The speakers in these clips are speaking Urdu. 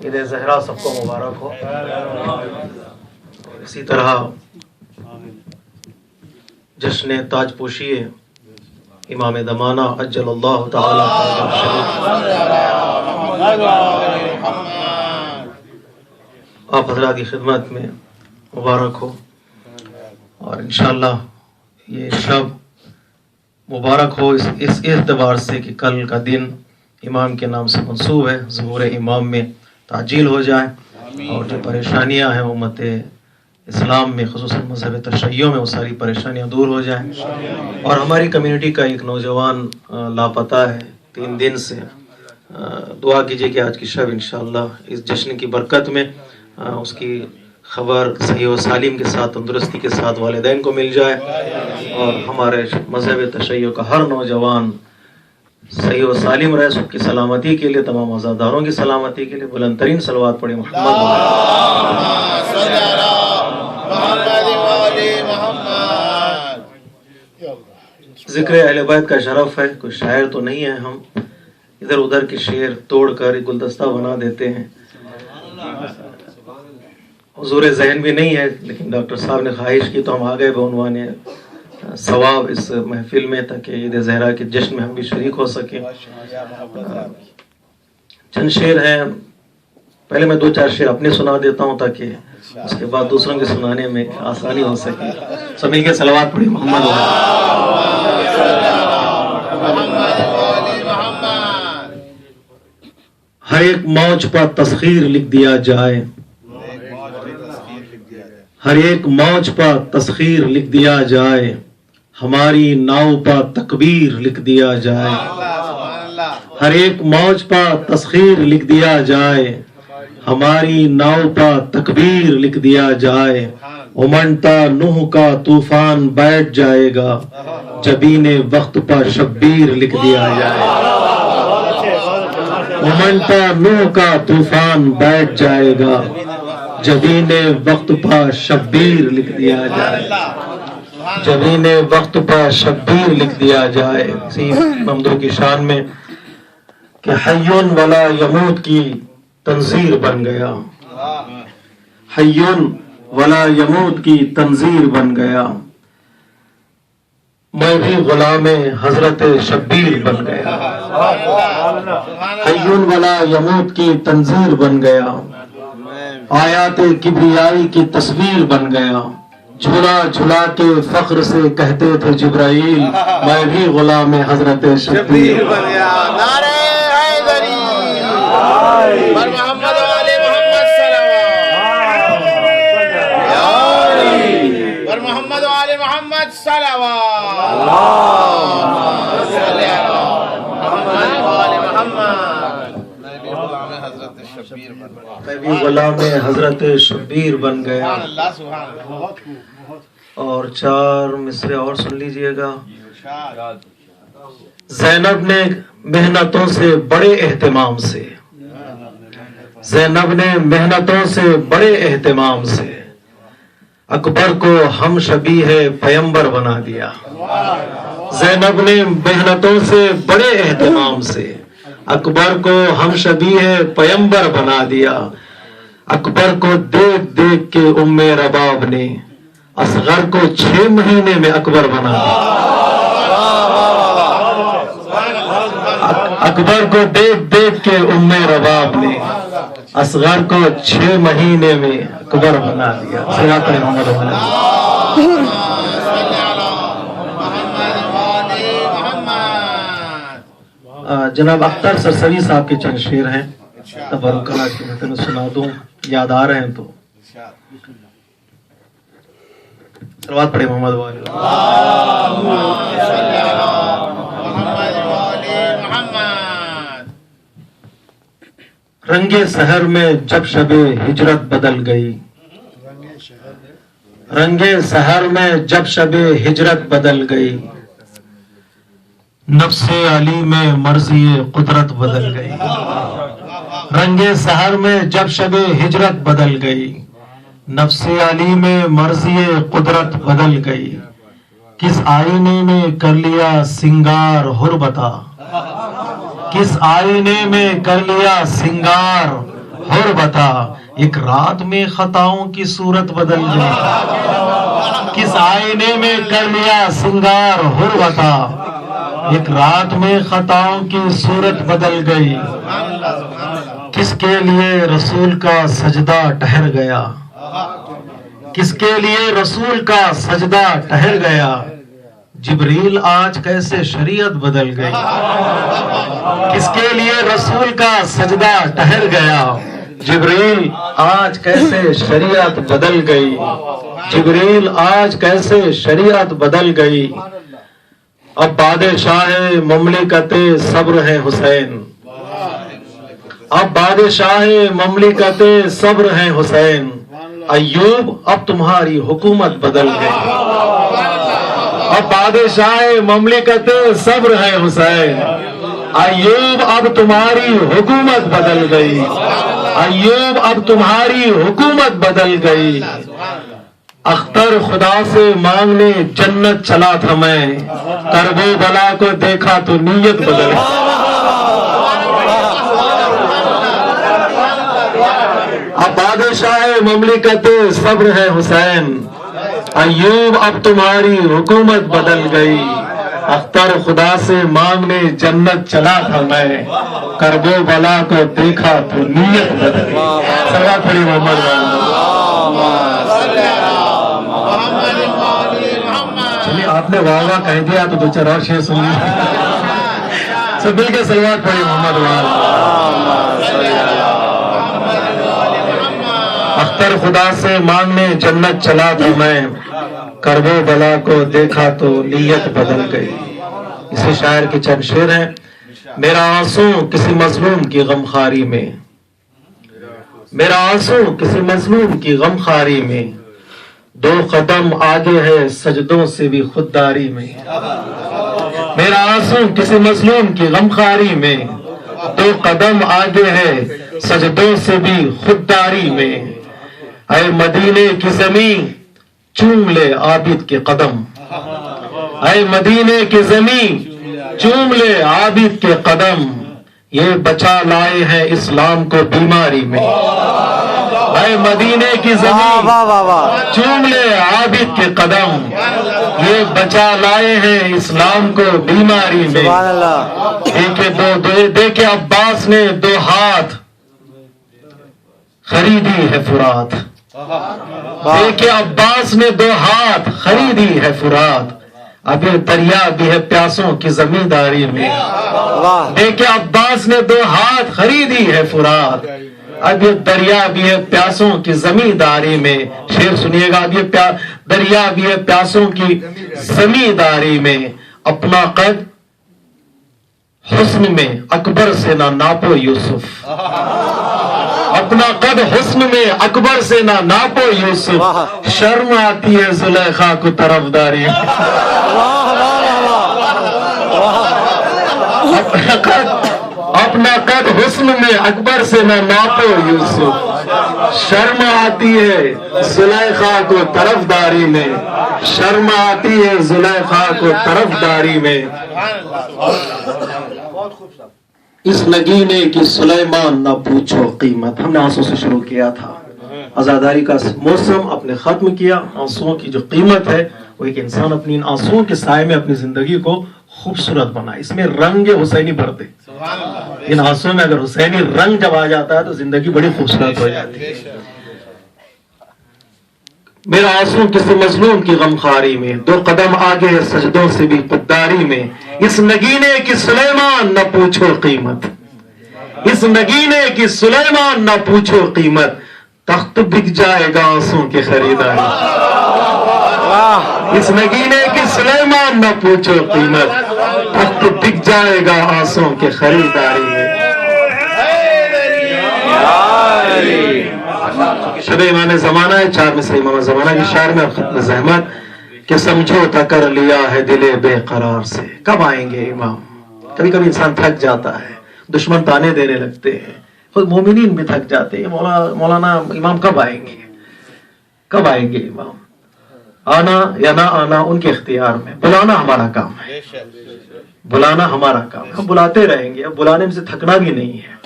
عید زہرا سب کو مبارک ہو. اور اسی طرح جشن تاج پوشی امام زمانہ عجل اللہ تعالی آپ حضرات کی خدمت میں مبارک ہو. اور انشاءاللہ یہ شب مبارک ہو اس اعتبار سے کہ کل کا دن امام کے نام سے منسوب ہے. ظہور امام میں تعجیل ہو جائے اور جو پریشانیاں ہیں امت اسلام میں خصوصاً مذہب تشیع میں وہ ساری پریشانیاں دور ہو جائیں. اور ہماری کمیونٹی کا ایک نوجوان لاپتہ ہے 3 دن سے. دعا کیجئے کہ آج کی شب انشاءاللہ اس جشن کی برکت میں اس کی خبر صحیح و سالم کے ساتھ تندرستی کے ساتھ والدین کو مل جائے اور ہمارے مذہب تشیع کا ہر نوجوان صحیح و سالم رہے. سب کی سلامتی کے لیے، تمام عزاداروں کی سلامتی کے لیے بلند ترین صلوات پڑھیں محمد. ذکر اہل بیت کا شرف ہے. کوئی شاعر تو نہیں ہے، ہم ادھر ادھر کے شعر توڑ کر ایک گلدستہ بنا دیتے ہیں. حضور ذہن بھی نہیں ہے، لیکن ڈاکٹر صاحب نے خواہش کی تو ہم آ گئے بعنوان ثواب اس محفل میں تاکہ عید زہرا کے جشن میں ہم بھی شریک ہو سکیں. چند شعر ہیں، پہلے میں 2-4 شعر اپنے سنا دیتا ہوں تاکہ اس کے بعد دوسروں کے سنانے میں آسانی ہو سکے. سب مل کے صلوات پڑھی محمد. ہر ایک موج پر تسخیر لکھ دیا جائے، ہر ایک موج پر تسخیر لکھ دیا جائے، ہماری ناؤ پر تکبیر لکھ دیا جائے. ہر ایک موج پر تسخیر لکھ دیا جائے، ہماری ناؤ پر تکبیر لکھ دیا جائے. امنتا نوح کا طوفان بیٹھ جائے گا، جبین وقت پر شبیر لکھ دیا جائے. امنتا نوح کا طوفان بیٹھ جائے گا، جبین وقت پر شبیر لکھ دیا جائے. جبین وقت پر شبیر لکھ دیا جائے. اسی ممدوح کی شان میں کہ حیون ولا یموت کی تنظیر بن گیا، حیون ولا یموت کی تنظیر بن گیا، میں بھی غلام حضرت شبیر بن گیا. حیون ولا یموت کی تنظیر بن گیا، آیات کبریائی کی تصویر بن گیا. جھولا جھولا کے فخر سے کہتے تھے جبرائیل، میں بھی غلام حضرت شبیر بن گیا. نعرہ حیدری بر محمد والے محمد صلوات، بر محمد والے محمد صلوات، صلی اللہ محمد والے محمد. میں بھی غلام حضرت شبیر بن گیا، میں بھی غلام حضرت شبیر بن گیا. سبحان اللہ سبحان اللہ. اور 4 مصرے اور سن لیجئے گا. زینب نے محنتوں سے بڑے اہتمام سے، زینب نے محنتوں سے بڑے اہتمام سے اکبر کو ہم شبیہ پیمبر بنا دیا. زینب نے محنتوں سے بڑے اہتمام سے اکبر کو ہم شبیہ پیمبر بنا دیا. اکبر کو دیکھ دیکھ کے ام رباب نے اصغر کو 6 مہینے میں اکبر بنا دیا. اکبر کو دیکھ دیکھ کے ام رباب نے اصغر کو 6 مہینے میں اکبر بنا دیا. صلوات محمد علیہ. جناب اختر سرسوی صاحب کے چند شعر ہیں، تبرک آج کے محفل میں سنا دوں، یاد آ رہے ہیں تو صلوات پڑھے محمد والے. رنگ سحر میں جب شب ہجرت بدل گئی، رنگ سحر میں جب شب ہجرت بدل گئی، نفس علی میں مرضی قدرت بدل گئی. رنگ سحر میں جب شب ہجرت بدل گئی، نفس علی میں مرضی قدرت بدل گئی. کس آئینے میں کر لیا سنگار حر بتا، کس آئینے میں کر لیا سنگار اور بتا ایک رات میں خطاؤں کی صورت بدل گئی، کس آئینے میں کر لیا سنگار، اور بتا ایک رات میں خطاؤں کی صورت بدل گئی، کس کے لیے رسول کا سجدہ ٹھہر گیا، کس کے لیے رسول کا سجدہ ٹھہر گیا، جبریل آج کیسے شریعت بدل گئی، کس کے لیے رسول کا سجدہ ٹھہر گیا، جبریل آج کیسے شریعت بدل گئی، جبریل آج کیسے شریعت بدل گئی۔ اب بادشاہ مملکت صبر ہے حسین، اب بادشاہ مملکت صبر ہے حسین، ایوب اب تمہاری حکومت بدل گئی، اب بادشاہ مملکت صبر ہے حسین، ایوب اب تمہاری حکومت بدل گئی، ایوب اب تمہاری حکومت بدل گئی۔ اختر خدا سے مانگنے جنت چلا تھا میں، کرب و بلا کو دیکھا تو نیت بدل گئی۔ اب بادشاہ مملکت صبر ہے حسین، ایوب اب تمہاری حکومت بدل گئی، اختر خدا سے مانگنے جنت چلا تھا میں، کرب و بلا کو دیکھا تو نیت بدل گئی۔ صلوات پڑھی محمد چلیے آپ نے واہ واہ کہہ دیا تو دو چار اور شعر سن لیے، سب مل کے صلوات پڑھی محمد اختر خدا سے مانگنے جنت چلا تھا میں، کرب و بلا کو دیکھا تو نیت بدل گئی۔ اسی شاعر کے چند شعر ہیں۔ میرا آنسو کسی مظلوم کی غمخواری میں، میرا آنسو کسی مظلوم کی غمخواری میں، دو قدم آگے ہے سجدوں سے بھی خودداری میں، میرا آنسو کسی مظلوم کی غمخواری میں، دو قدم آگے ہے سجدوں سے بھی خودداری میں، اے مدینے کی زمین چوم لے عابد کے قدم، اے مدینے کی زمین چوم لے عابد کے قدم، یہ بچا لائے ہیں اسلام کو بیماری میں، اے مدینے کی زمین چوم لے عابد کے قدم، یہ بچا لائے ہیں اسلام کو بیماری میں۔ دیکھے عباس نے دو ہاتھ خریدی ہے فرات، دیکھے عباس نے دو ہاتھ خریدی ہے فرات، اب یہ دریا بھی ہے پیاسوں کی زمینداری میں، دیکھے عباس نے دو ہاتھ خریدی ہے فرات، اب یہ دریا بھی ہے پیاسوں کی زمینداری میں۔ شعر سنیے گا، اب یہ دریا بھی ہے پیاسوں کی زمینداری میں، اپنا قد حسن میں اکبر سے نہ ناپو یوسف، اپنا قد حسن میں اکبر سے نہ ناپو یوسف، شرم آتی ہے زلیخا کو طرفداری میں، اپنا قد حسن میں اکبر سے نہ ناپو یوسف، شرم آتی ہے زلیخا کو طرفداری میں، شرم آتی ہے زلیخا کو طرفداری میں۔ اس نگینے کی سلیمان نہ پوچھو قیمت، ہم نے آنسوں سے شروع کیا تھا، عزاداری کا موسم اپنے ختم کیا، آنسوں کی جو قیمت ہے وہ ایک انسان اپنی ان آنسوں کے سائے میں اپنی زندگی کو خوبصورت بنائے، اس میں رنگ حسینی بھر دے، ان آنسوں میں اگر حسینی رنگ جب آ جاتا ہے تو زندگی بڑی خوبصورت ہو جاتی ہے۔ میرا آنسو کسی مظلوم کی غمخواری میں، دو قدم آگے ہے سجدوں سے بھی خودداری میں، اس نگینے کی سلیمان نہ پوچھو قیمت، اس نگینے کی سلیمان نہ پوچھو قیمت، تخت بک جائے گا آنسوں کی خریداری، اس نگینے کی سلیمان نہ پوچھو قیمت، تخت بک جائے گا آنسوں کی خریداری میں۔ شب امام زمانہ ہے، 4 میں سے امام زمانہ کی شاعر میں، اور ختم زحمت کہ سمجھوتا کر لیا ہے دل بے قرار سے۔ کب آئیں گے امام؟ کبھی کبھی انسان تھک جاتا ہے، دشمن تانے دینے لگتے ہیں، خود مومنین بھی تھک جاتے ہیں، مولانا امام کب آئیں گے، کب آئیں گے امام؟ آنا یا نہ آنا ان کے اختیار میں، بلانا ہمارا کام ہے، بلانا ہمارا کام ہے، ہم بلاتے رہیں گے، اب بلانے میں سے تھکنا بھی نہیں ہے۔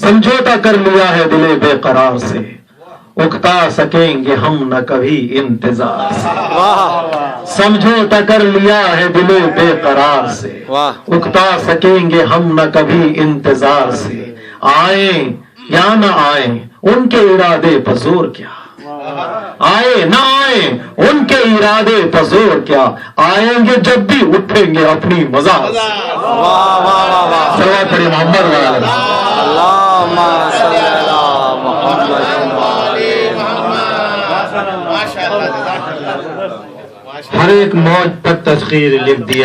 سمجھوتا کر لیا ہے دل بے قرار سے، اکتا سکیں گے ہم نہ کبھی انتظار سے۔ سمجھوتا کر لیا ہے دل بے قرار سے، اکتا سکیں گے ہم نہ کبھی انتظار سے۔ آئیں یا نہ آئیں ان کے ارادے پر زور کیا، آئے نہ آئیں ان کے ارادے پر زور کیا، آئیں گے جب بھی اٹھیں گے اپنی مزار سے۔ صلوات پڑھیں محمد وعلی آلہ۔ اللہم صلی علی محمد۔ ماشاء اللہ، جزاک اللہ۔ ہر ایک موج پر تذکیر لکھ دیا